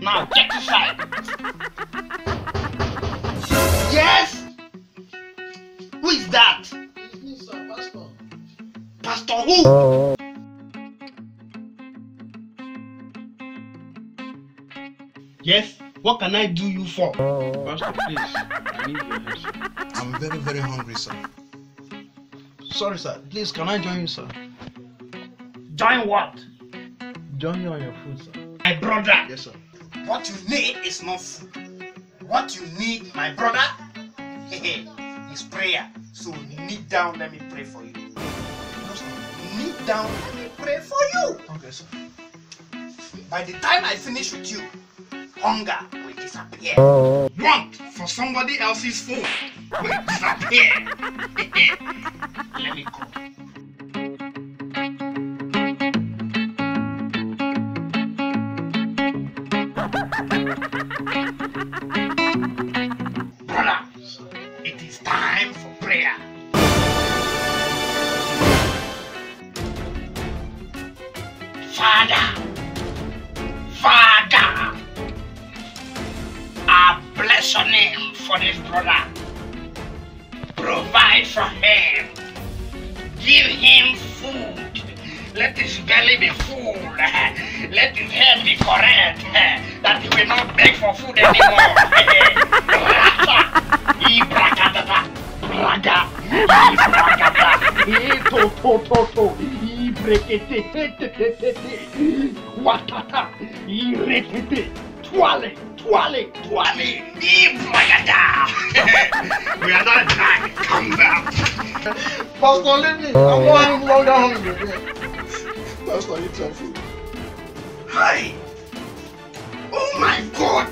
Now check this side. Yes? Who is that? It's me, sir, Pastor. Pastor who? Yes? What can I do you for? Pastor, please, I need your help, sir. I'm very, very hungry, sir. Sorry, sir. Please, can I join you, sir? Join what? Join you on your food, sir. My brother. Yes, sir. What you need is not food. What you need, my brother, is prayer. So kneel down, let me pray for you. No, sir. Kneel down, let me pray for you. Okay, sir. By the time I finish with you, hunger will disappear. Want for somebody else's food will disappear. Let me go. Brother, it is time for prayer. Father, I bless your name for this brother. Provide for him. Give him food. Let his belly be full. Let his head be correct. That he will not beg for food anymore. Ibrakadada. Braga. Ibrakada. Ibrekete. Watata. Irekete. Twale. Ibragada. We are not dying. Come back. Pastor, leave me. I'm no longer hungry. Pastor, eat some food. Hi. Oh my God.